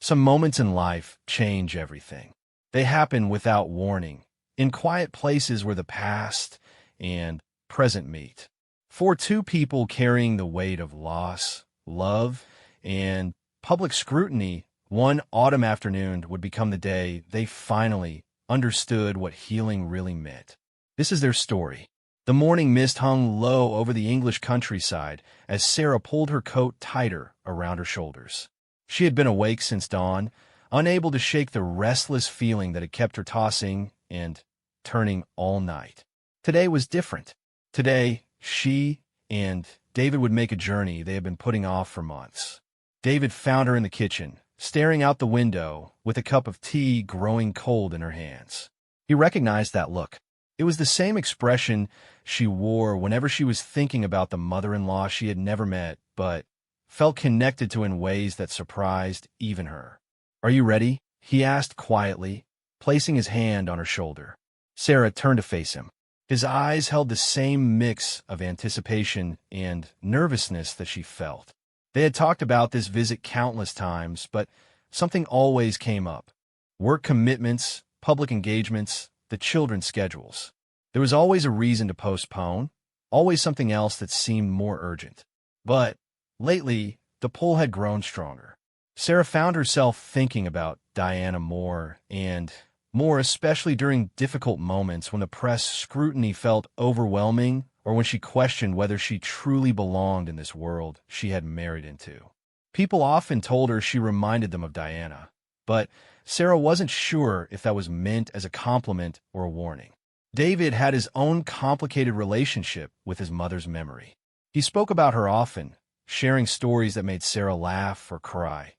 Some moments in life change everything. They happen without warning, in quiet places where the past and present meet. For two people carrying the weight of loss, love, and public scrutiny, one autumn afternoon would become the day they finally understood what healing really meant. This is their story. The morning mist hung low over the English countryside as Sarah pulled her coat tighter around her shoulders. She had been awake since dawn, unable to shake the restless feeling that had kept her tossing and turning all night. Today was different. Today, she and David would make a journey they had been putting off for months. David found her in the kitchen, staring out the window with a cup of tea growing cold in her hands. He recognized that look. It was the same expression she wore whenever she was thinking about the mother-in-law she had never met, but felt connected to in ways that surprised even her. "Are you ready?" he asked quietly, placing his hand on her shoulder. Sarah turned to face him. His eyes held the same mix of anticipation and nervousness that she felt. They had talked about this visit countless times, but something always came up. Work commitments, public engagements, the children's schedules. There was always a reason to postpone, always something else that seemed more urgent. But lately, the pull had grown stronger. Sarah found herself thinking about Diana more and more, especially during difficult moments when the press scrutiny felt overwhelming or when she questioned whether she truly belonged in this world she had married into. People often told her she reminded them of Diana, but Sarah wasn't sure if that was meant as a compliment or a warning. David had his own complicated relationship with his mother's memory. He spoke about her often, sharing stories that made Sarah laugh or cry,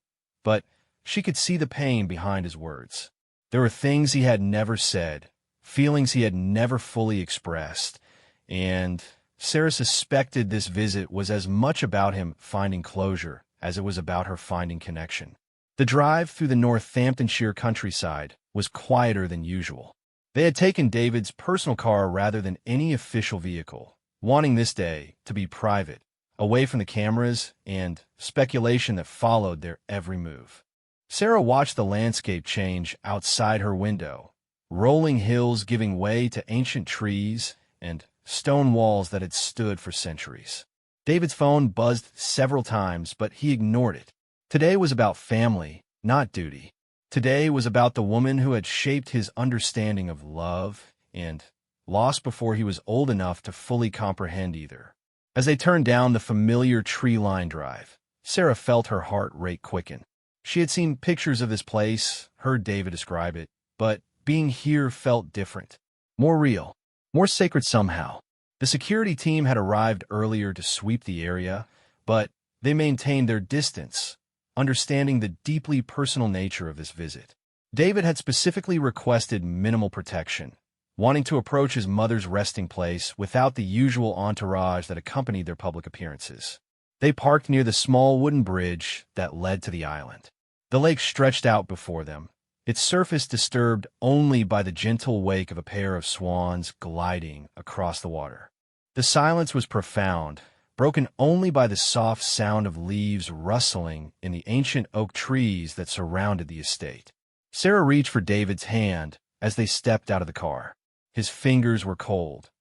but she could see the pain behind his words. There were things he had never said, feelings he had never fully expressed, and Sarah suspected this visit was as much about him finding closure as it was about her finding connection. The drive through the Northamptonshire countryside was quieter than usual. They had taken David's personal car rather than any official vehicle, wanting this day to be private, away from the cameras and speculation that followed their every move. Sarah watched the landscape change outside her window, rolling hills giving way to ancient trees and stone walls that had stood for centuries. David's phone buzzed several times, but he ignored it. Today was about family, not duty. Today was about the woman who had shaped his understanding of love and loss before he was old enough to fully comprehend either. As they turned down the familiar tree-lined drive, Sarah felt her heart rate quicken. She had seen pictures of this place, heard David describe it, but being here felt different, more real, more sacred somehow. The security team had arrived earlier to sweep the area, but they maintained their distance, understanding the deeply personal nature of this visit. David had specifically requested minimal protection, wanting to approach his mother's resting place without the usual entourage that accompanied their public appearances. They parked near the small wooden bridge that led to the island. The lake stretched out before them, its surface disturbed only by the gentle wake of a pair of swans gliding across the water. The silence was profound, broken only by the soft sound of leaves rustling in the ancient oak trees that surrounded the estate. Sarah reached for David's hand as they stepped out of the car. His fingers were cold,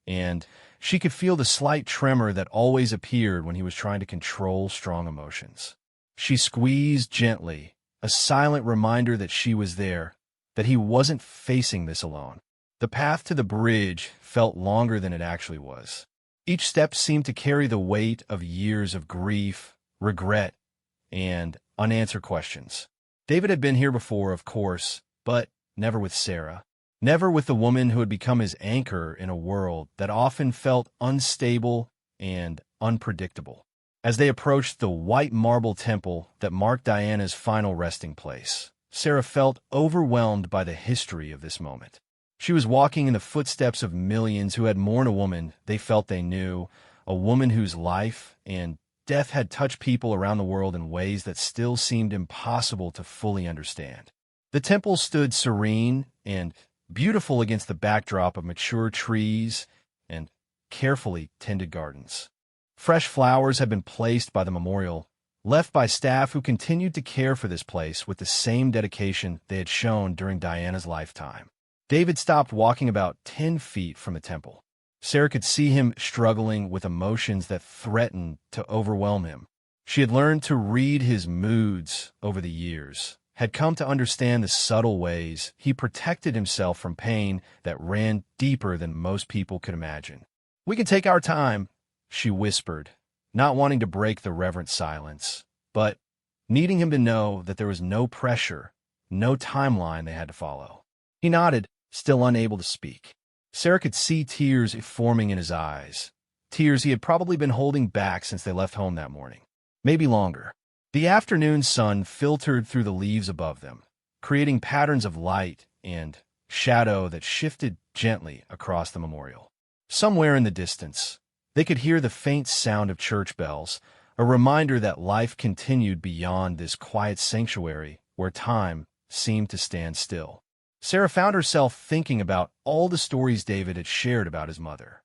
and she could feel the slight tremor that always appeared when he was trying to control strong emotions. She squeezed gently, a silent reminder that she was there, that he wasn't facing this alone. The path to the bridge felt longer than it actually was. Each step seemed to carry the weight of years of grief, regret, and unanswered questions. David had been here before, of course, but never with Sarah. Never with the woman who had become his anchor in a world that often felt unstable and unpredictable. As they approached the white marble temple that marked Diana's final resting place, Sarah felt overwhelmed by the history of this moment. She was walking in the footsteps of millions who had mourned a woman they felt they knew, a woman whose life and death had touched people around the world in ways that still seemed impossible to fully understand. The temple stood serene and beautiful against the backdrop of mature trees and carefully tended gardens. Fresh flowers had been placed by the memorial, left by staff who continued to care for this place with the same dedication they had shown during Diana's lifetime. David stopped walking about 10 feet from the temple. Sarah could see him struggling with emotions that threatened to overwhelm him. She had learned to read his moods over the years, had come to understand the subtle ways he protected himself from pain that ran deeper than most people could imagine. "We can take our time," she whispered, not wanting to break the reverent silence, but needing him to know that there was no pressure, no timeline they had to follow. He nodded, still unable to speak. Sarah could see tears forming in his eyes, tears he had probably been holding back since they left home that morning, maybe longer. The afternoon sun filtered through the leaves above them, creating patterns of light and shadow that shifted gently across the memorial. Somewhere in the distance, they could hear the faint sound of church bells, a reminder that life continued beyond this quiet sanctuary where time seemed to stand still. Sarah found herself thinking about all the stories David had shared about his mother.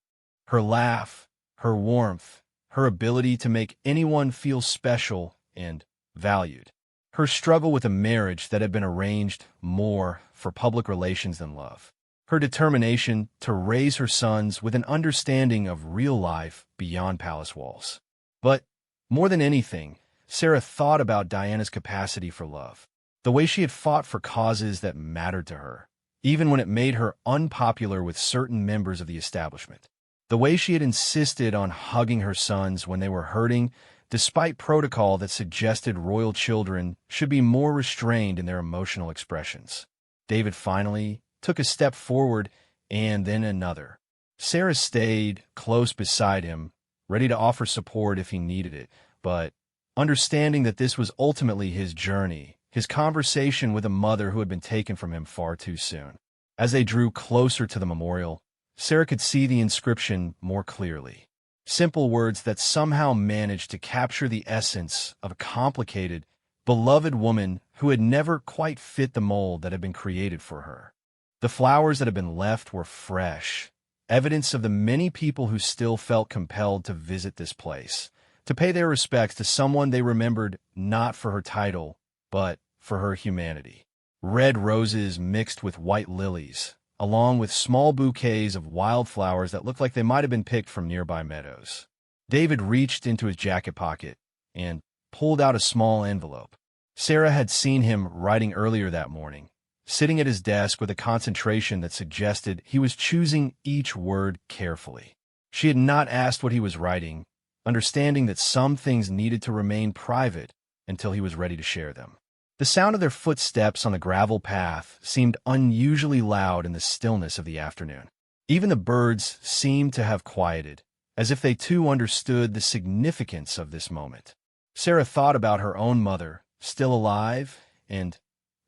Her laugh, her warmth, her ability to make anyone feel special and valued. Her struggle with a marriage that had been arranged more for public relations than love. Her determination to raise her sons with an understanding of real life beyond palace walls. But more than anything, Sarah thought about Diana's capacity for love. The way she had fought for causes that mattered to her, even when it made her unpopular with certain members of the establishment. The way she had insisted on hugging her sons when they were hurting, despite protocol that suggested royal children should be more restrained in their emotional expressions. David finally took a step forward and then another. Sarah stayed close beside him, ready to offer support if he needed it, but understanding that this was ultimately his journey, his conversation with a mother who had been taken from him far too soon. As they drew closer to the memorial, Sarah could see the inscription more clearly. Simple words that somehow managed to capture the essence of a complicated, beloved woman who had never quite fit the mold that had been created for her. The flowers that had been left were fresh, evidence of the many people who still felt compelled to visit this place, to pay their respects to someone they remembered not for her title, but for her humanity. Red roses mixed with white lilies, along with small bouquets of wildflowers that looked like they might have been picked from nearby meadows. David reached into his jacket pocket and pulled out a small envelope. Sarah had seen him writing earlier that morning, sitting at his desk with a concentration that suggested he was choosing each word carefully. She had not asked what he was writing, understanding that some things needed to remain private until he was ready to share them. The sound of their footsteps on the gravel path seemed unusually loud in the stillness of the afternoon. Even the birds seemed to have quieted, as if they too understood the significance of this moment. Sarah thought about her own mother, still alive, and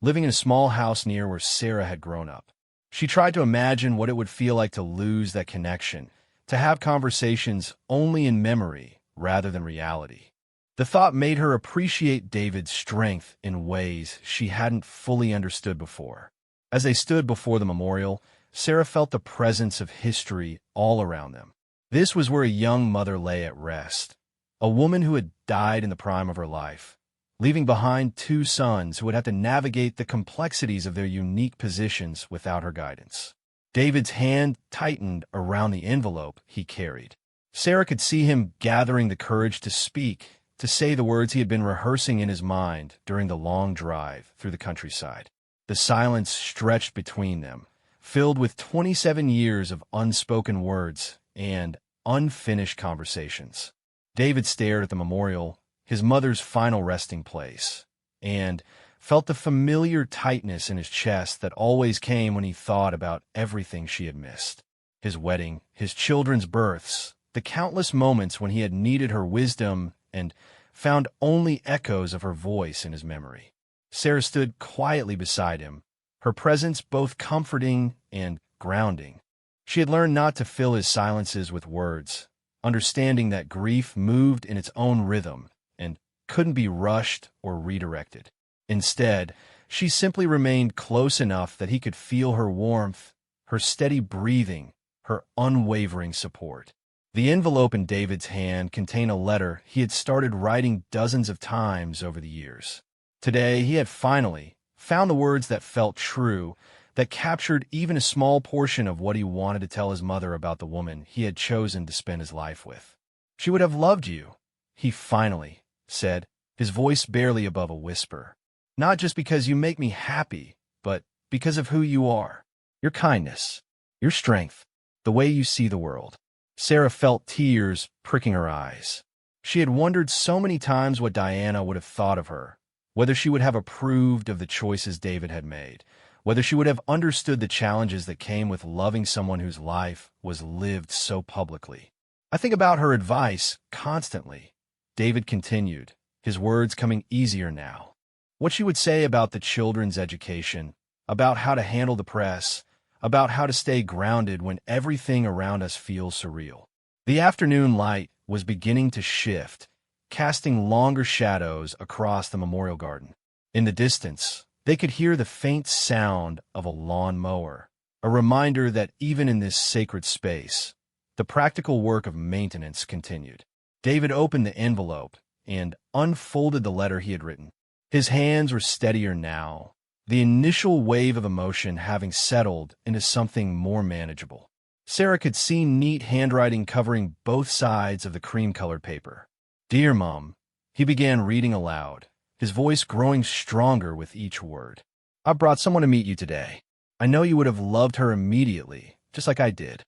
living in a small house near where Sarah had grown up. She tried to imagine what it would feel like to lose that connection, to have conversations only in memory rather than reality. The thought made her appreciate David's strength in ways she hadn't fully understood before. As they stood before the memorial, Sarah felt the presence of history all around them. This was where a young mother lay at rest, a woman who had died in the prime of her life, leaving behind two sons who would have to navigate the complexities of their unique positions without her guidance. David's hand tightened around the envelope he carried. Sarah could see him gathering the courage to speak, to say the words he had been rehearsing in his mind during the long drive through the countryside. The silence stretched between them, filled with 27 years of unspoken words and unfinished conversations. David stared at the memorial, his mother's final resting place, and felt the familiar tightness in his chest that always came when he thought about everything she had missed. His wedding, his children's births, the countless moments when he had needed her wisdom and found only echoes of her voice in his memory. Sarah stood quietly beside him, her presence both comforting and grounding. She had learned not to fill his silences with words, understanding that grief moved in its own rhythm and couldn't be rushed or redirected. Instead, she simply remained close enough that he could feel her warmth, her steady breathing, her unwavering support. The envelope in David's hand contained a letter he had started writing dozens of times over the years. Today, he had finally found the words that felt true, that captured even a small portion of what he wanted to tell his mother about the woman he had chosen to spend his life with. "She would have loved you," he finally said, his voice barely above a whisper. "Not just because you make me happy, but because of who you are. Your kindness, your strength, the way you see the world." Sarah felt tears pricking her eyes. She had wondered so many times what Diana would have thought of her, whether she would have approved of the choices David had made, whether she would have understood the challenges that came with loving someone whose life was lived so publicly. "I think about her advice constantly," David continued, his words coming easier now. "What she would say about the children's education, about how to handle the press, about how to stay grounded when everything around us feels surreal." The afternoon light was beginning to shift, casting longer shadows across the memorial garden. In the distance, they could hear the faint sound of a lawn mower, a reminder that even in this sacred space, the practical work of maintenance continued. David opened the envelope and unfolded the letter he had written. His hands were steadier now, the initial wave of emotion having settled into something more manageable. Sarah could see neat handwriting covering both sides of the cream-colored paper. "Dear Mom," he began reading aloud, his voice growing stronger with each word. "I brought someone to meet you today. I know you would have loved her immediately, just like I did."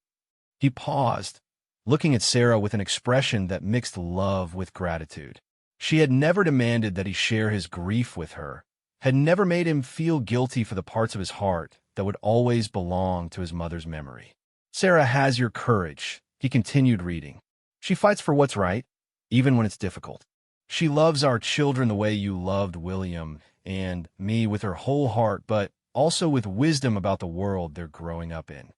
He paused, looking at Sarah with an expression that mixed love with gratitude. She had never demanded that he share his grief with her, had never made him feel guilty for the parts of his heart that would always belong to his mother's memory. "Sarah has your courage," he continued reading. "She fights for what's right, even when it's difficult. She loves our children the way you loved William and me, with her whole heart, but also with wisdom about the world they're growing up in."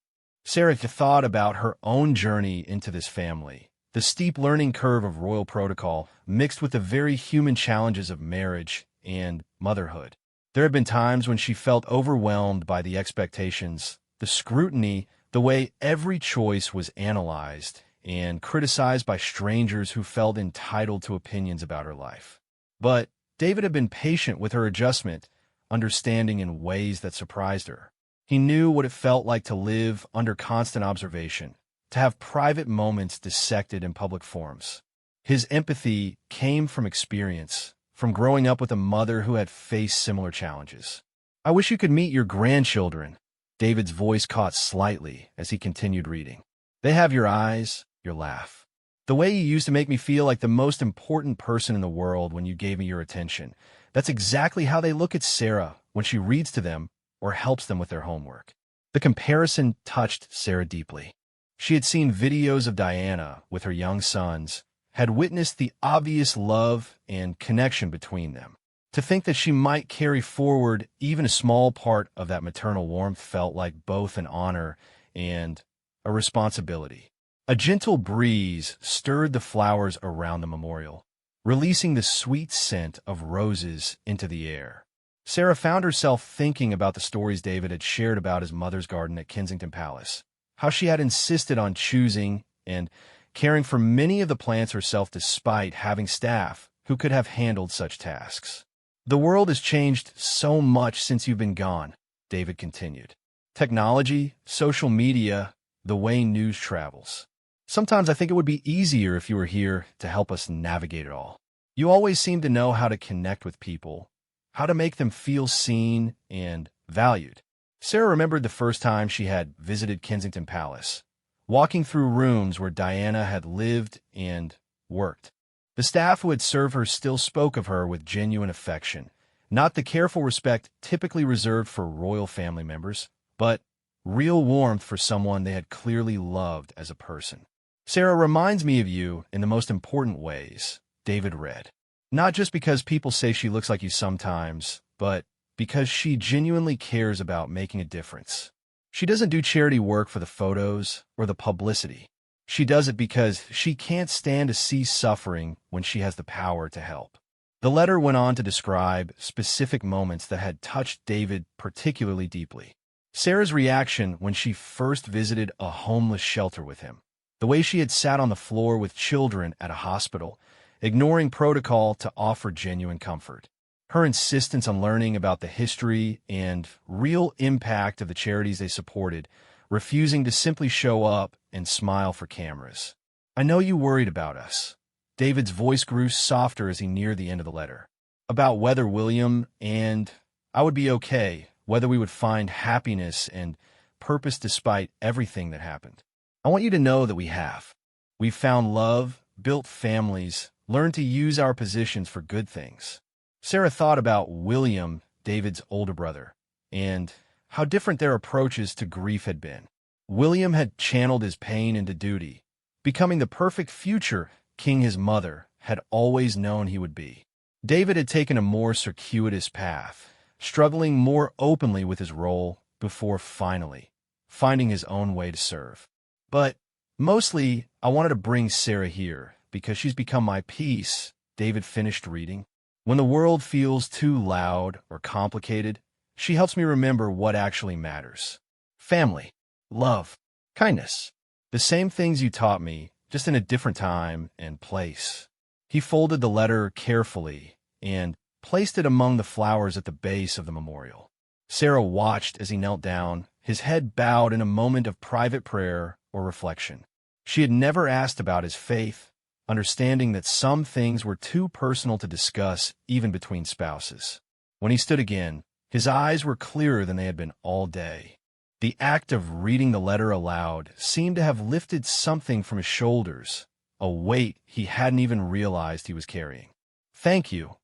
Sarah thought about her own journey into this family, the steep learning curve of royal protocol mixed with the very human challenges of marriage and motherhood. There had been times when she felt overwhelmed by the expectations, the scrutiny, the way every choice was analyzed and criticized by strangers who felt entitled to opinions about her life. But David had been patient with her adjustment, understanding in ways that surprised her. He knew what it felt like to live under constant observation, to have private moments dissected in public forums. His empathy came from experience, from growing up with a mother who had faced similar challenges. "I wish you could meet your grandchildren," David's voice caught slightly as he continued reading. "They have your eyes, your laugh. The way you used to make me feel like the most important person in the world when you gave me your attention. That's exactly how they look at Sarah when she reads to them or helps them with their homework." The comparison touched Sarah deeply. She had seen videos of Diana with her young sons, had witnessed the obvious love and connection between them. To think that she might carry forward even a small part of that maternal warmth felt like both an honor and a responsibility. A gentle breeze stirred the flowers around the memorial, releasing the sweet scent of roses into the air. Sarah found herself thinking about the stories David had shared about his mother's garden at Kensington Palace, how she had insisted on choosing and caring for many of the plants herself despite having staff who could have handled such tasks. "The world has changed so much since you've been gone," David continued. "Technology, social media, the way news travels. Sometimes I think it would be easier if you were here to help us navigate it all. You always seem to know how to connect with people, how to make them feel seen and valued." Sarah remembered the first time she had visited Kensington Palace, walking through rooms where Diana had lived and worked. The staff who had served her still spoke of her with genuine affection, not the careful respect typically reserved for royal family members, but real warmth for someone they had clearly loved as a person. "Sarah reminds me of you in the most important ways," David read. "Not just because people say she looks like you sometimes, but because she genuinely cares about making a difference. She doesn't do charity work for the photos or the publicity. She does it because she can't stand to see suffering when she has the power to help." The letter went on to describe specific moments that had touched David particularly deeply. Sarah's reaction when she first visited a homeless shelter with him, The way she had sat on the floor with children at a hospital, ignoring protocol to offer genuine comfort. Her insistence on learning about the history and real impact of the charities they supported, refusing to simply show up and smile for cameras. I know you worried about us. David's voice grew softer as he neared the end of the letter. About whether William and I would be okay, whether we would find happiness and purpose despite everything that happened. I want you to know that we have. We've found love, built families, learned to use our positions for good things. Sarah thought about William, David's older brother, and how different their approaches to grief had been. William had channeled his pain into duty, becoming the perfect future king his mother had always known he would be. David had taken a more circuitous path, struggling more openly with his role before finally finding his own way to serve. But mostly, I wanted to bring Sarah here because she's become my peace. David finished reading. When the world feels too loud or complicated, she helps me remember what actually matters. Family, love, kindness. The same things you taught me, just in a different time and place. He folded the letter carefully and placed it among the flowers at the base of the memorial. Sarah watched as he knelt down, his head bowed in a moment of private prayer or reflection. She had never asked about his faith, understanding that some things were too personal to discuss even between spouses. When he stood again, his eyes were clearer than they had been all day. The act of reading the letter aloud seemed to have lifted something from his shoulders, a weight he hadn't even realized he was carrying. "Thank you,"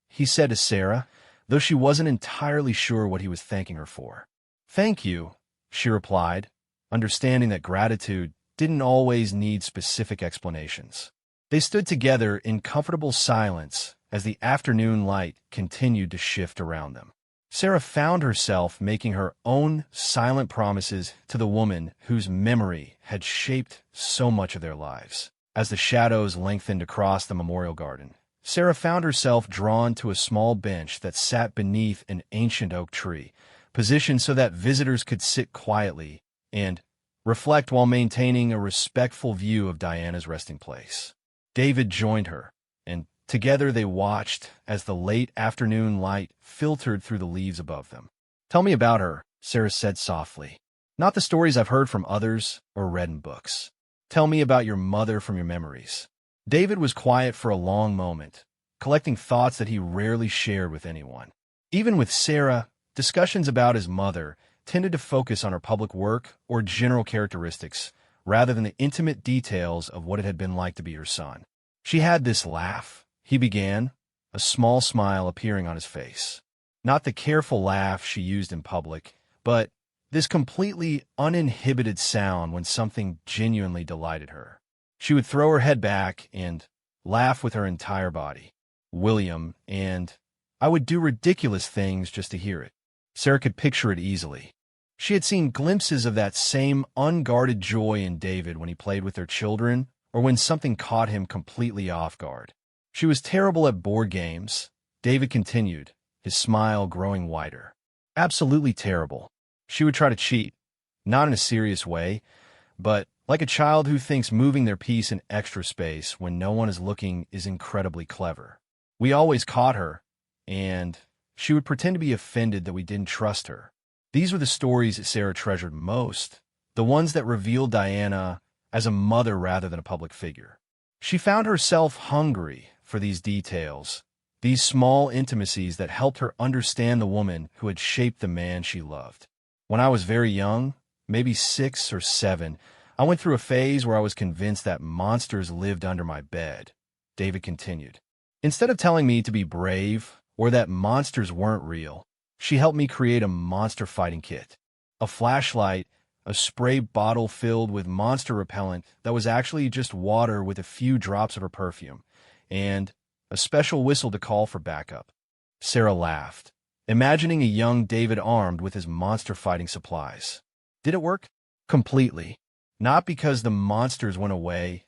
he said to Sarah, though she wasn't entirely sure what he was thanking her for. "Thank you," she replied, understanding that gratitude didn't always need specific explanations. They stood together in comfortable silence as the afternoon light continued to shift around them. Sarah found herself making her own silent promises to the woman whose memory had shaped so much of their lives. As the shadows lengthened across the memorial garden, Sarah found herself drawn to a small bench that sat beneath an ancient oak tree, positioned so that visitors could sit quietly and reflect while maintaining a respectful view of Diana's resting place. David joined her, and together they watched as the late afternoon light filtered through the leaves above them. "Tell me about her," Sarah said softly. "Not the stories I've heard from others or read in books. Tell me about your mother from your memories." David was quiet for a long moment, collecting thoughts that he rarely shared with anyone. Even with Sarah, discussions about his mother tended to focus on her public work or general characteristics, rather than the intimate details of what it had been like to be her son. "She had this laugh," he began, a small smile appearing on his face. Not the careful laugh she used in public, but this completely uninhibited sound when something genuinely delighted her. She would throw her head back and laugh with her entire body. William, and I would do ridiculous things just to hear it. Sarah could picture it easily. She had seen glimpses of that same unguarded joy in David when he played with their children or when something caught him completely off guard. She was terrible at board games, David continued, his smile growing wider. Absolutely terrible. She would try to cheat, not in a serious way, but like a child who thinks moving their piece in extra space when no one is looking is incredibly clever. We always caught her, and she would pretend to be offended that we didn't trust her. These were the stories that Sarah treasured most, the ones that revealed Diana as a mother rather than a public figure. She found herself hungry for these details, these small intimacies that helped her understand the woman who had shaped the man she loved. When I was very young, maybe 6 or 7, I went through a phase where I was convinced that monsters lived under my bed, David continued. Instead of telling me to be brave or that monsters weren't real, she helped me create a monster fighting kit. A flashlight, a spray bottle filled with monster repellent that was actually just water with a few drops of her perfume, and a special whistle to call for backup. Sarah laughed, imagining a young David armed with his monster fighting supplies. Did it work? Completely. Not because the monsters went away,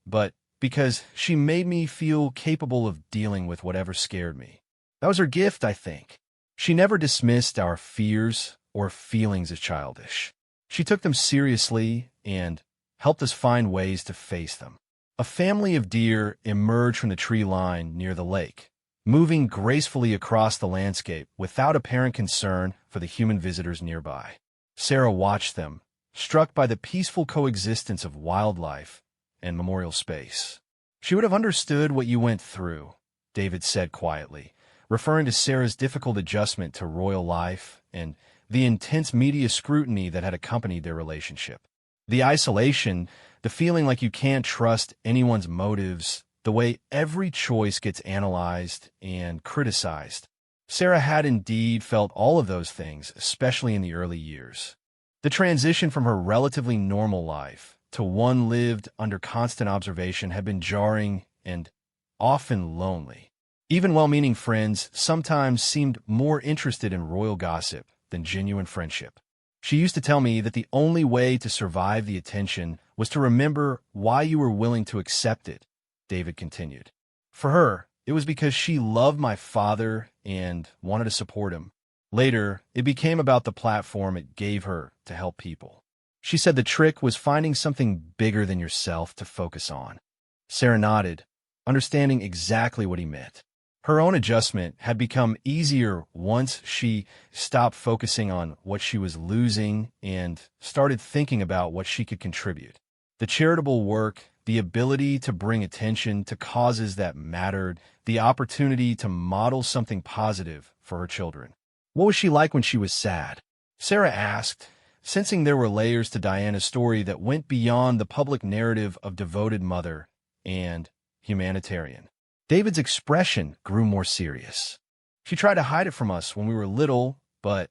but because she made me feel capable of dealing with whatever scared me. That was her gift, I think. She never dismissed our fears or feelings as childish. She took them seriously and helped us find ways to face them. A family of deer emerged from the tree line near the lake, moving gracefully across the landscape without apparent concern for the human visitors nearby. Sarah watched them, struck by the peaceful coexistence of wildlife and memorial space. She would have understood what you went through, David said quietly, referring to Sarah's difficult adjustment to royal life and the intense media scrutiny that had accompanied their relationship. The isolation, the feeling like you can't trust anyone's motives, the way every choice gets analyzed and criticized. Sarah had indeed felt all of those things, especially in the early years. The transition from her relatively normal life to one lived under constant observation had been jarring and often lonely. Even well-meaning friends sometimes seemed more interested in royal gossip than genuine friendship. She used to tell me that the only way to survive the attention was to remember why you were willing to accept it, David continued. For her, it was because she loved my father and wanted to support him. Later, it became about the platform it gave her to help people. She said the trick was finding something bigger than yourself to focus on. Sarah nodded, understanding exactly what he meant. Her own adjustment had become easier once she stopped focusing on what she was losing and started thinking about what she could contribute. The charitable work, the ability to bring attention to causes that mattered, the opportunity to model something positive for her children. What was she like when she was sad? Sarah asked, sensing there were layers to Diana's story that went beyond the public narrative of devoted mother and humanitarian. David's expression grew more serious. She tried to hide it from us when we were little, but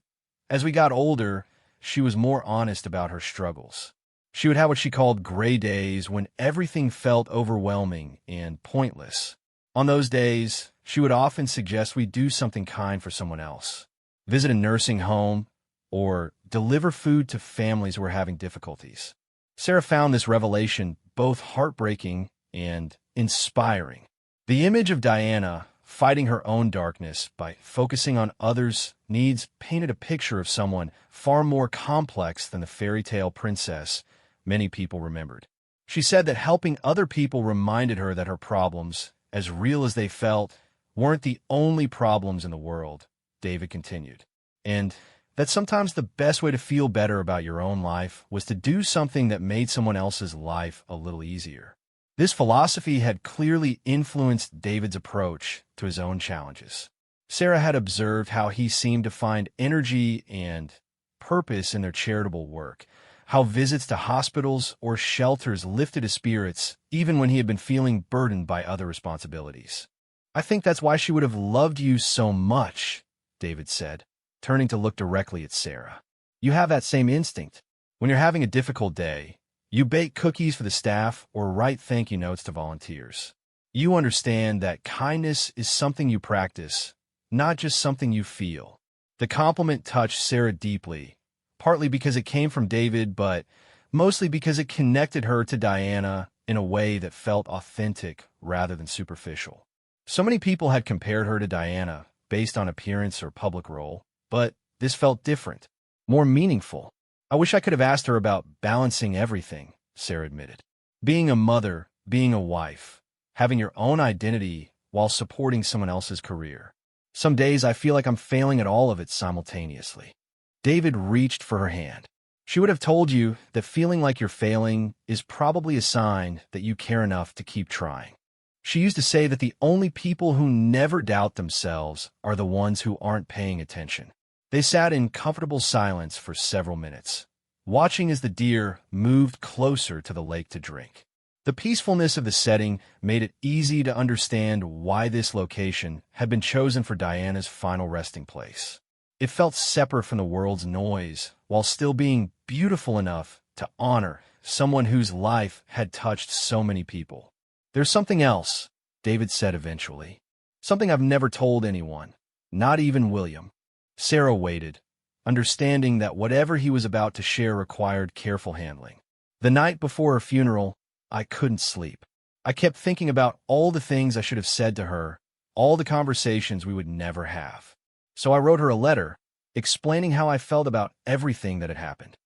as we got older, she was more honest about her struggles. She would have what she called gray days when everything felt overwhelming and pointless. On those days, she would often suggest we do something kind for someone else, visit a nursing home, or deliver food to families who were having difficulties. Sarah found this revelation both heartbreaking and inspiring. The image of Diana fighting her own darkness by focusing on others' needs painted a picture of someone far more complex than the fairy tale princess many people remembered. She said that helping other people reminded her that her problems, as real as they felt, weren't the only problems in the world, David continued, and that sometimes the best way to feel better about your own life was to do something that made someone else's life a little easier. This philosophy had clearly influenced David's approach to his own challenges. Sarah had observed how he seemed to find energy and purpose in their charitable work, how visits to hospitals or shelters lifted his spirits even when he had been feeling burdened by other responsibilities. I think that's why she would have loved you so much, David said, turning to look directly at Sarah. You have that same instinct. When you're having a difficult day, you bake cookies for the staff or write thank you notes to volunteers. You understand that kindness is something you practice, not just something you feel. The compliment touched Sarah deeply, partly because it came from David, but mostly because it connected her to Diana in a way that felt authentic rather than superficial. So many people had compared her to Diana based on appearance or public role, but this felt different, more meaningful. I wish I could have asked her about balancing everything, Sarah admitted. Being a mother, being a wife, having your own identity while supporting someone else's career. Some days I feel like I'm failing at all of it simultaneously. David reached for her hand. She would have told you that feeling like you're failing is probably a sign that you care enough to keep trying. She used to say that the only people who never doubt themselves are the ones who aren't paying attention. They sat in comfortable silence for several minutes, watching as the deer moved closer to the lake to drink. The peacefulness of the setting made it easy to understand why this location had been chosen for Diana's final resting place. It felt separate from the world's noise, while still being beautiful enough to honor someone whose life had touched so many people. There's something else, David said eventually. Something I've never told anyone, not even William. Sarah waited, understanding that whatever he was about to share required careful handling. The night before her funeral, I couldn't sleep. I kept thinking about all the things I should have said to her, all the conversations we would never have. So I wrote her a letter, explaining how I felt about everything that had happened.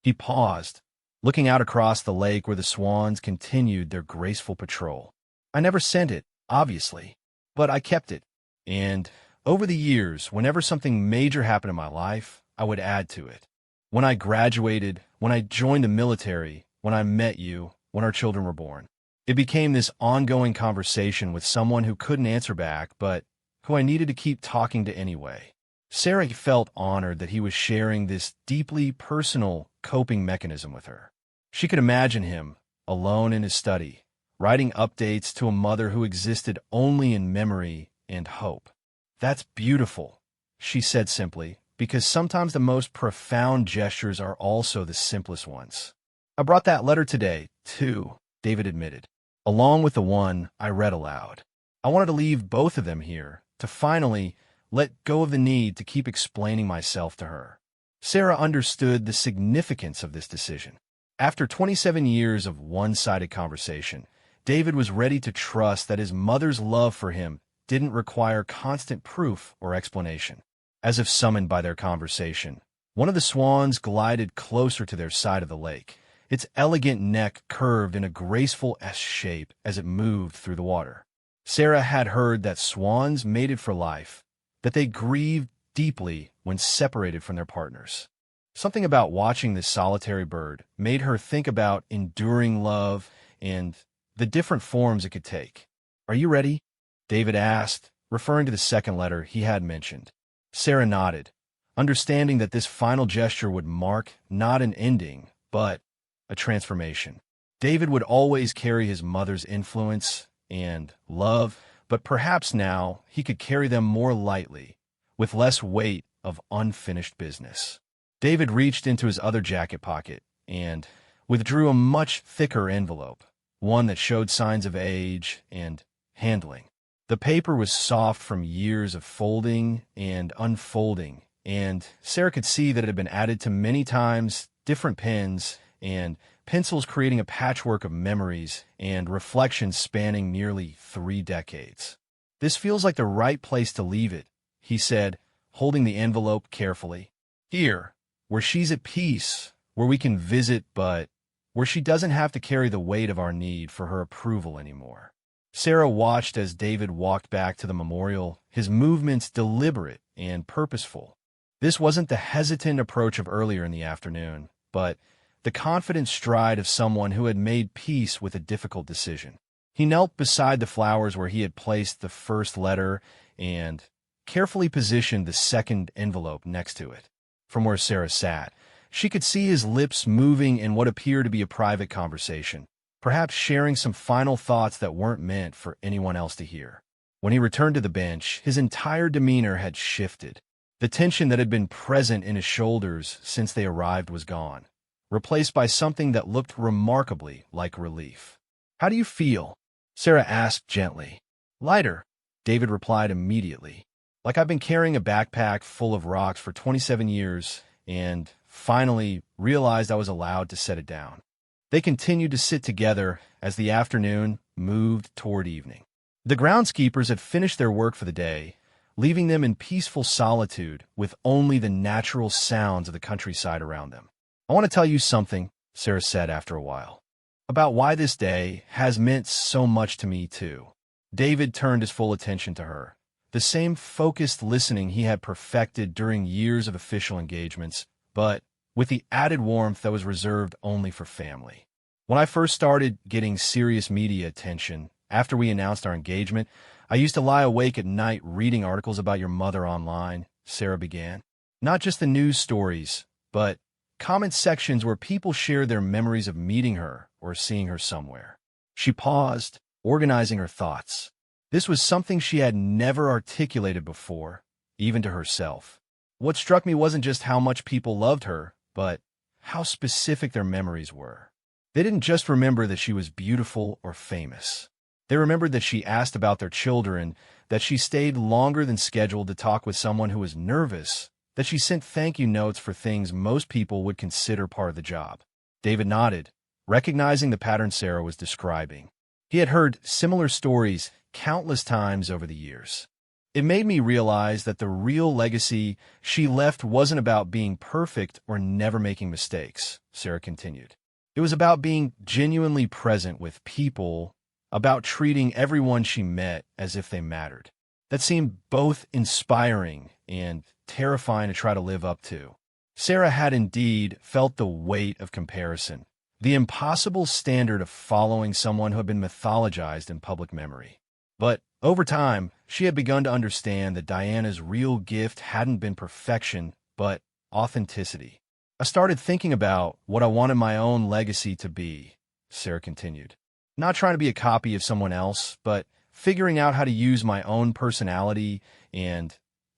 He paused, looking out across the lake where the swans continued their graceful patrol. I never sent it, obviously, but I kept it. And over the years, whenever something major happened in my life, I would add to it. When I graduated, when I joined the military, when I met you, when our children were born. It became this ongoing conversation with someone who couldn't answer back, but who I needed to keep talking to anyway. Sarah felt honored that he was sharing this deeply personal coping mechanism with her. She could imagine him, alone in his study, writing updates to a mother who existed only in memory and hope. "That's beautiful," she said simply, because sometimes the most profound gestures are also the simplest ones. "I brought that letter today, too," David admitted, along with the one I read aloud. "I wanted to leave both of them here, to finally let go of the need to keep explaining myself to her." Sarah understood the significance of this decision. After 27 years of one-sided conversation, David was ready to trust that his mother's love for him didn't require constant proof or explanation. As if summoned by their conversation, one of the swans glided closer to their side of the lake, its elegant neck curved in a graceful S shape as it moved through the water. Sarah had heard that swans mated for life, that they grieved deeply when separated from their partners. Something about watching this solitary bird made her think about enduring love and the different forms it could take. "Are you ready?" David asked, referring to the second letter he had mentioned. Sarah nodded, understanding that this final gesture would mark not an ending, but a transformation. David would always carry his mother's influence and love, but perhaps now he could carry them more lightly, with less weight of unfinished business. David reached into his other jacket pocket and withdrew a much thicker envelope, one that showed signs of age and handling. The paper was soft from years of folding and unfolding, and Sarah could see that it had been added to many times, different pens and pencils creating a patchwork of memories and reflections spanning nearly 3 decades. "This feels like the right place to leave it," he said, holding the envelope carefully. "Here, where she's at peace, where we can visit, but where she doesn't have to carry the weight of our need for her approval anymore." Sarah watched as David walked back to the memorial, his movements deliberate and purposeful. This wasn't the hesitant approach of earlier in the afternoon, but the confident stride of someone who had made peace with a difficult decision. He knelt beside the flowers where he had placed the first letter and carefully positioned the second envelope next to it. From where Sarah sat, she could see his lips moving in what appeared to be a private conversation, perhaps sharing some final thoughts that weren't meant for anyone else to hear. When he returned to the bench, his entire demeanor had shifted. The tension that had been present in his shoulders since they arrived was gone, replaced by something that looked remarkably like relief. "How do you feel?" Sarah asked gently. "Lighter," David replied immediately. "Like I've been carrying a backpack full of rocks for 27 years and finally realized I was allowed to set it down." They continued to sit together as the afternoon moved toward evening. The groundskeepers had finished their work for the day, leaving them in peaceful solitude with only the natural sounds of the countryside around them. "I want to tell you something," Sarah said after a while, "about why this day has meant so much to me, too." David turned his full attention to her, the same focused listening he had perfected during years of official engagements, but with the added warmth that was reserved only for family. "When I first started getting serious media attention after we announced our engagement, I used to lie awake at night reading articles about your mother online," Sarah began. "Not just the news stories, but comment sections where people shared their memories of meeting her or seeing her somewhere." She paused, organizing her thoughts. This was something she had never articulated before, even to herself. What struck me wasn't just how much people loved her, but how specific their memories were. They didn't just remember that she was beautiful or famous. They remembered that she asked about their children, that she stayed longer than scheduled to talk with someone who was nervous, that she sent thank you notes for things most people would consider part of the job. David nodded, recognizing the pattern Sarah was describing. He had heard similar stories countless times over the years. "It made me realize that the real legacy she left wasn't about being perfect or never making mistakes," Sarah continued. It was about being genuinely present with people, about treating everyone she met as if they mattered. That seemed both inspiring and terrifying to try to live up to. Sarah had indeed felt the weight of comparison, the impossible standard of following someone who had been mythologized in public memory. But over time, she had begun to understand that Diana's real gift hadn't been perfection, but authenticity. I started thinking about what I wanted my own legacy to be, Sarah continued. Not trying to be a copy of someone else, but figuring out how to use my own personality and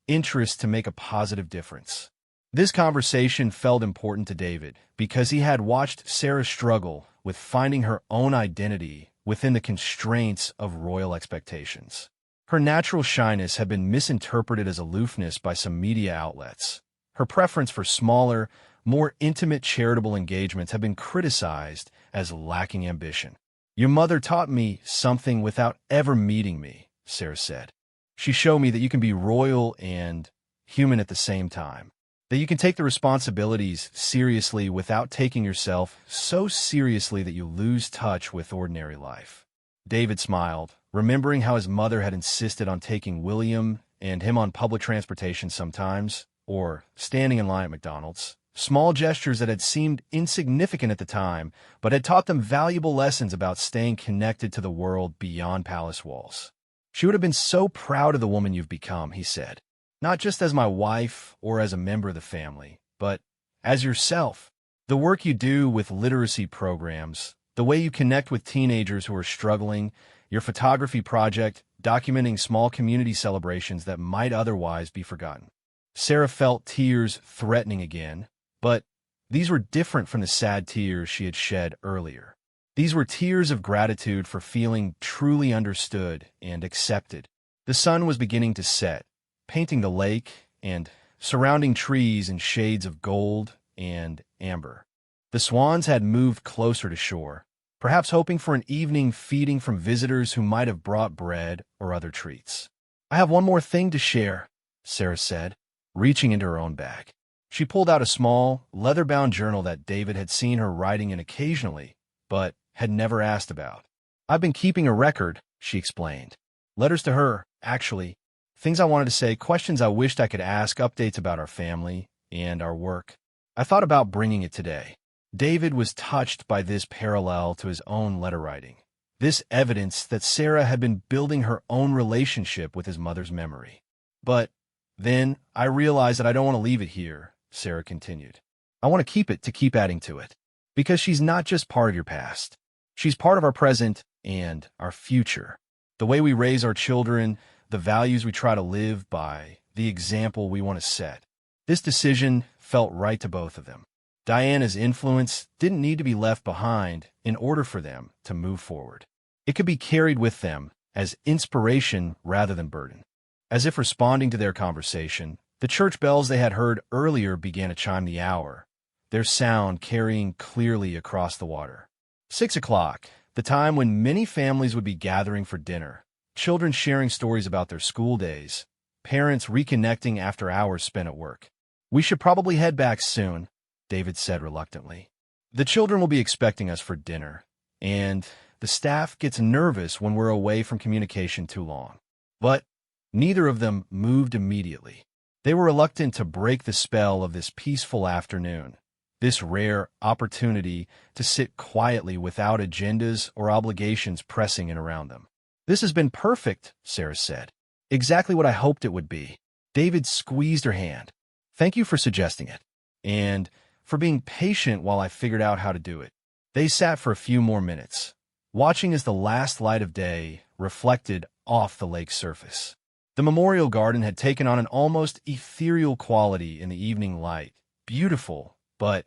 interest to make a positive difference. This conversation felt important to David because he had watched Sarah struggle with finding her own identity within the constraints of royal expectations. Her natural shyness had been misinterpreted as aloofness by some media outlets. Her preference for smaller, more intimate charitable engagements had been criticized as lacking ambition. "Your mother taught me something without ever meeting me," Sarah said. "She showed me that you can be royal and human at the same time. That you can take the responsibilities seriously without taking yourself so seriously that you lose touch with ordinary life." David smiled, remembering how his mother had insisted on taking William and him on public transportation sometimes, or standing in line at McDonald's. Small gestures that had seemed insignificant at the time, but had taught them valuable lessons about staying connected to the world beyond palace walls. "She would have been so proud of the woman you've become," he said. "Not just as my wife or as a member of the family, but as yourself. The work you do with literacy programs, the way you connect with teenagers who are struggling, your photography project documenting small community celebrations that might otherwise be forgotten." Sarah felt tears threatening again, but these were different from the sad tears she had shed earlier. These were tears of gratitude for feeling truly understood and accepted. The sun was beginning to set, painting the lake and surrounding trees in shades of gold and amber. The swans had moved closer to shore, perhaps hoping for an evening feeding from visitors who might have brought bread or other treats. "I have one more thing to share," Sarah said, reaching into her own bag. She pulled out a small, leather-bound journal that David had seen her writing in occasionally, but had never asked about. "I've been keeping a record," she explained. "Letters to her, actually. Things I wanted to say, questions I wished I could ask, updates about our family and our work. I thought about bringing it today." David was touched by this parallel to his own letter writing, this evidence that Sarah had been building her own relationship with his mother's memory. "But then I realized that I don't want to leave it here," Sarah continued. "I want to keep it to keep adding to it. Because she's not just part of your past. She's part of our present and our future. The way we raise our children, the values we try to live by, the example we want to set." This decision felt right to both of them. Diana's influence didn't need to be left behind in order for them to move forward. It could be carried with them as inspiration rather than burden. As if responding to their conversation, the church bells they had heard earlier began to chime the hour, their sound carrying clearly across the water. 6 o'clock, the time when many families would be gathering for dinner, children sharing stories about their school days, parents reconnecting after hours spent at work. "We should probably head back soon," David said reluctantly. "The children will be expecting us for dinner, and the staff gets nervous when we're away from communication too long." But neither of them moved immediately. They were reluctant to break the spell of this peaceful afternoon, this rare opportunity to sit quietly without agendas or obligations pressing in around them. "This has been perfect," Sarah said. "Exactly what I hoped it would be." David squeezed her hand. "Thank you for suggesting it, and for being patient while I figured out how to do it." They sat for a few more minutes, watching as the last light of day reflected off the lake's surface. The memorial garden had taken on an almost ethereal quality in the evening light, beautiful, but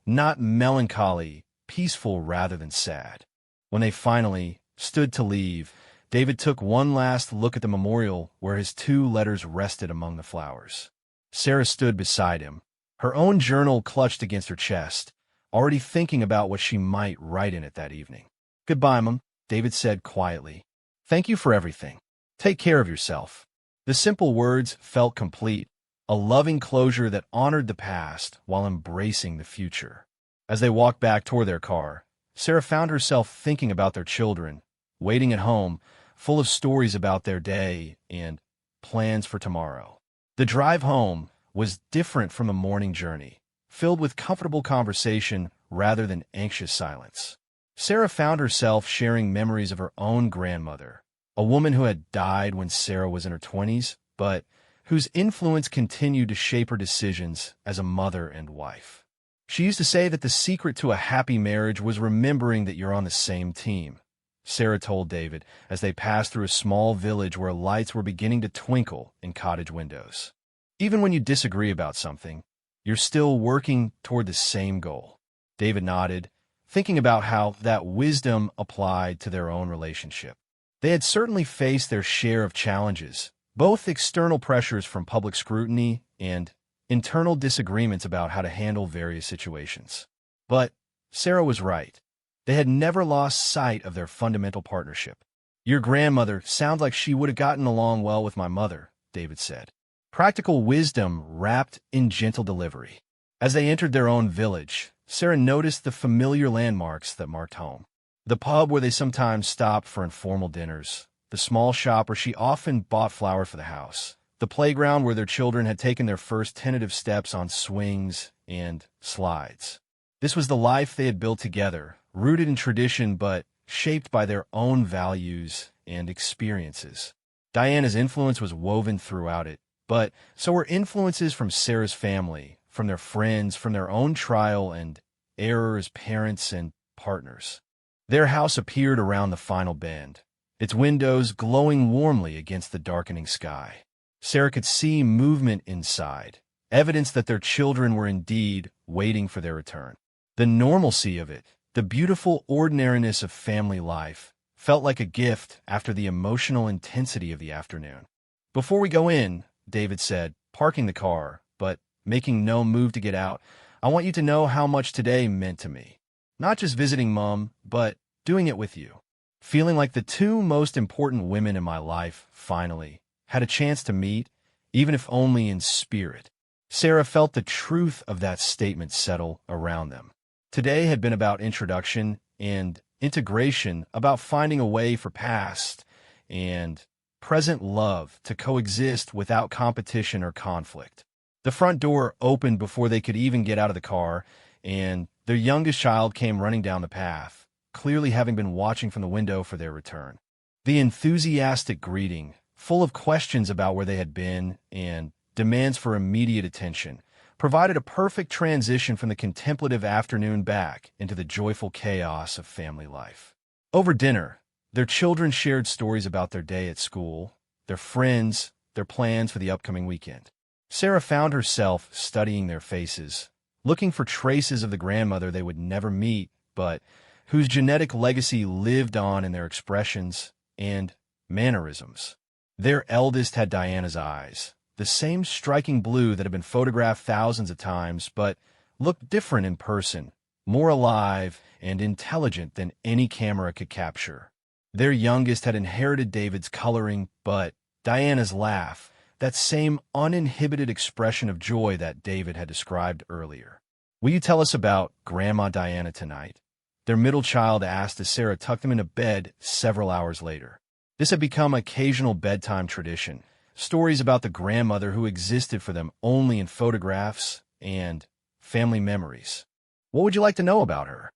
not melancholy, peaceful rather than sad. When they finally stood to leave, David took one last look at the memorial where his 2 letters rested among the flowers. Sarah stood beside him, her own journal clutched against her chest, already thinking about what she might write in it that evening. "Goodbye, Mom," David said quietly. "Thank you for everything. Take care of yourself." The simple words felt complete, a loving closure that honored the past while embracing the future. As they walked back toward their car, Sarah found herself thinking about their children, waiting at home, full of stories about their day and plans for tomorrow. The drive home was different from a morning journey, filled with comfortable conversation rather than anxious silence. Sarah found herself sharing memories of her own grandmother, a woman who had died when Sarah was in her 20s, but whose influence continued to shape her decisions as a mother and wife. She used to say that the secret to a happy marriage was remembering that you're on the same team. Sarah told David as they passed through a small village where lights were beginning to twinkle in cottage windows. Even when you disagree about something, you're still working toward the same goal. David nodded, thinking about how that wisdom applied to their own relationship. They had certainly faced their share of challenges, both external pressures from public scrutiny and internal disagreements about how to handle various situations. But Sarah was right. They had never lost sight of their fundamental partnership. Your grandmother sounds like she would have gotten along well with my mother, David said. Practical wisdom wrapped in gentle delivery. As they entered their own village, Sarah noticed the familiar landmarks that marked home. The pub where they sometimes stopped for informal dinners, the small shop where she often bought flowers for the house, the playground where their children had taken their first tentative steps on swings and slides. This was the life they had built together, rooted in tradition but shaped by their own values and experiences. Diana's influence was woven throughout it, but so were influences from Sarah's family, from their friends, from their own trial and error as parents and partners. Their house appeared around the final bend, its windows glowing warmly against the darkening sky. Sarah could see movement inside, evidence that their children were indeed waiting for their return. The normalcy of it, the beautiful ordinariness of family life, felt like a gift after the emotional intensity of the afternoon. "Before we go in," David said, parking the car, but making no move to get out, "I want you to know how much today meant to me. Not just visiting Mom, but doing it with you. Feeling like the two most important women in my life, finally, had a chance to meet, even if only in spirit." Sarah felt the truth of that statement settle around them. Today had been about introduction and integration, about finding a way for past and present love to coexist without competition or conflict. The front door opened before they could even get out of the car, and their youngest child came running down the path, clearly having been watching from the window for their return. The enthusiastic greeting, full of questions about where they had been and demands for immediate attention, provided a perfect transition from the contemplative afternoon back into the joyful chaos of family life. Over dinner, their children shared stories about their day at school, their friends, their plans for the upcoming weekend. Sarah found herself studying their faces, looking for traces of the grandmother they would never meet, but whose genetic legacy lived on in their expressions and mannerisms. Their eldest had Diana's eyes, the same striking blue that had been photographed thousands of times, but looked different in person, more alive and intelligent than any camera could capture. Their youngest had inherited David's coloring, but Diana's laugh, that same uninhibited expression of joy that David had described earlier. "Will you tell us about Grandma Diana tonight?" their middle child asked as Sarah tucked them into bed several hours later. This had become an occasional bedtime tradition, stories about the grandmother who existed for them only in photographs and family memories. "What would you like to know about her?"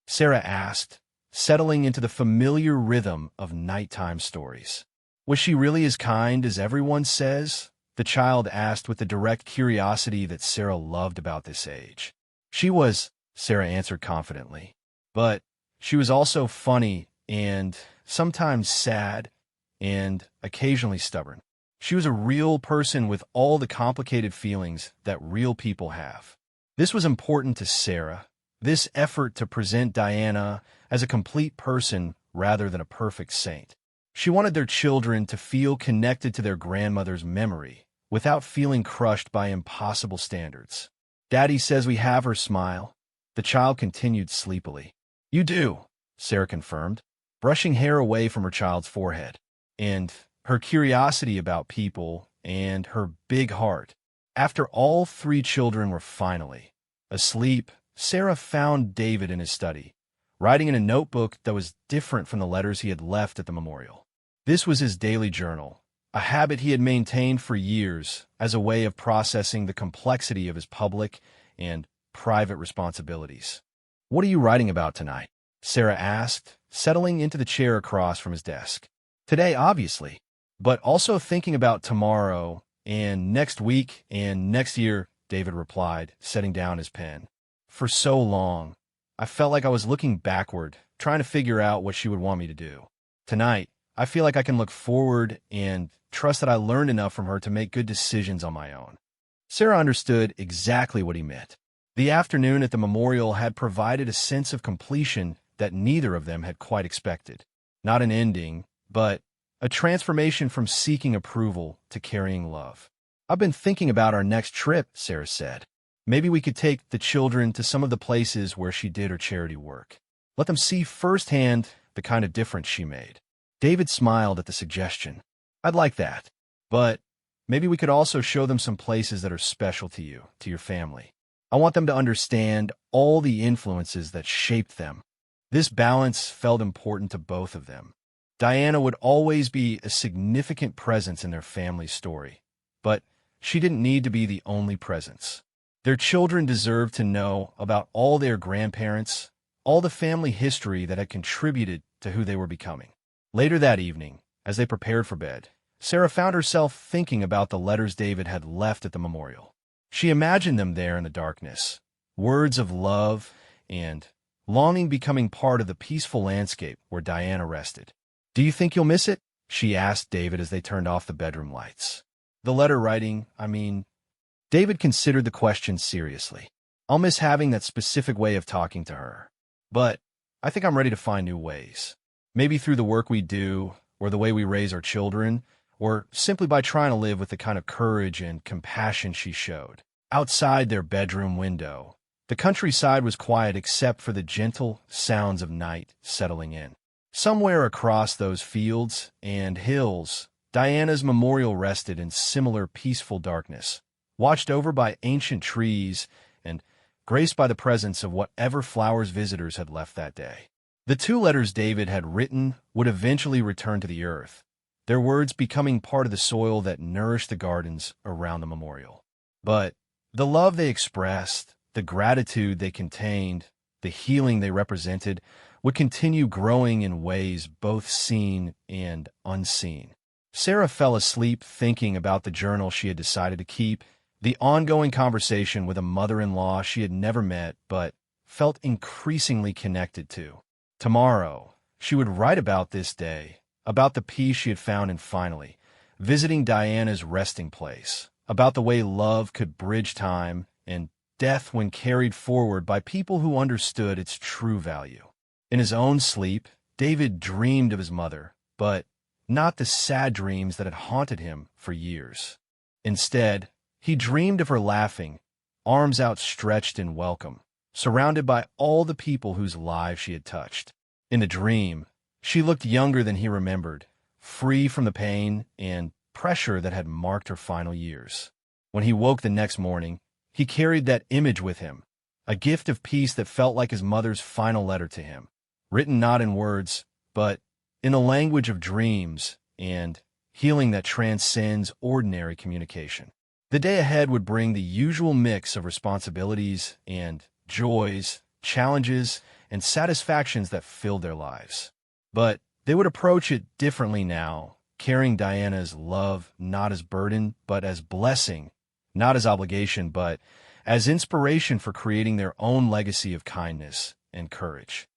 Sarah asked, settling into the familiar rhythm of nighttime stories. "Was she really as kind as everyone says?" the child asked with the direct curiosity that Sarah loved about this age. "She was," Sarah answered confidently. "But she was also funny and sometimes sad and occasionally stubborn. She was a real person with all the complicated feelings that real people have." This was important to Sarah, this effort to present Diana as a complete person rather than a perfect saint. She wanted their children to feel connected to their grandmother's memory without feeling crushed by impossible standards. "Daddy says we have her smile," the child continued sleepily. "You do," Sarah confirmed, brushing hair away from her child's forehead. And her curiosity about people and her big heart. After all three children were finally asleep, Sarah found David in his study, writing in a notebook that was different from the letters he had left at the memorial. This was his daily journal, a habit he had maintained for years as a way of processing the complexity of his public and private responsibilities. "What are you writing about tonight?" Sarah asked, settling into the chair across from his desk. "Today, obviously, but also thinking about tomorrow and next week and next year," David replied, setting down his pen. "For so long, I felt like I was looking backward, trying to figure out what she would want me to do. Tonight, I feel like I can look forward and trust that I learned enough from her to make good decisions on my own." Sarah understood exactly what he meant. The afternoon at the memorial had provided a sense of completion that neither of them had quite expected. Not an ending, but a transformation from seeking approval to carrying love. "I've been thinking about our next trip," Sarah said. "Maybe we could take the children to some of the places where she did her charity work. Let them see firsthand the kind of difference she made." David smiled at the suggestion. "I'd like that. But maybe we could also show them some places that are special to you, to your family. I want them to understand all the influences that shaped them." This balance felt important to both of them. Diana would always be a significant presence in their family's story, but she didn't need to be the only presence. Their children deserved to know about all their grandparents, all the family history that had contributed to who they were becoming. Later that evening, as they prepared for bed, Sarah found herself thinking about the letters David had left at the memorial. She imagined them there in the darkness, words of love and longing becoming part of the peaceful landscape where Diana rested. "Do you think you'll miss it?" she asked David as they turned off the bedroom lights. "The letter writing, I mean." David considered the question seriously. "I'll miss having that specific way of talking to her. But I think I'm ready to find new ways. Maybe through the work we do, or the way we raise our children, or simply by trying to live with the kind of courage and compassion she showed." Outside their bedroom window, the countryside was quiet except for the gentle sounds of night settling in. Somewhere across those fields and hills, Diana's memorial rested in similar peaceful darkness, watched over by ancient trees and graced by the presence of whatever flowers visitors had left that day. The two letters David had written would eventually return to the earth, their words becoming part of the soil that nourished the gardens around the memorial. But the love they expressed, the gratitude they contained, the healing they represented, would continue growing in ways both seen and unseen. Sarah fell asleep thinking about the journal she had decided to keep, the ongoing conversation with a mother-in-law she had never met but felt increasingly connected to. Tomorrow, she would write about this day, about the peace she had found in finally visiting Diana's resting place, about the way love could bridge time and death when carried forward by people who understood its true value. In his own sleep, David dreamed of his mother, but not the sad dreams that had haunted him for years. Instead, he dreamed of her laughing, arms outstretched in welcome, surrounded by all the people whose lives she had touched. In the dream, she looked younger than he remembered, free from the pain and pressure that had marked her final years. When he woke the next morning, he carried that image with him, a gift of peace that felt like his mother's final letter to him, written not in words, but in a language of dreams and healing that transcends ordinary communication. The day ahead would bring the usual mix of responsibilities and joys, challenges, and satisfactions that filled their lives. But they would approach it differently now, carrying Diana's love not as burden, but as blessing, not as obligation, but as inspiration for creating their own legacy of kindness and courage.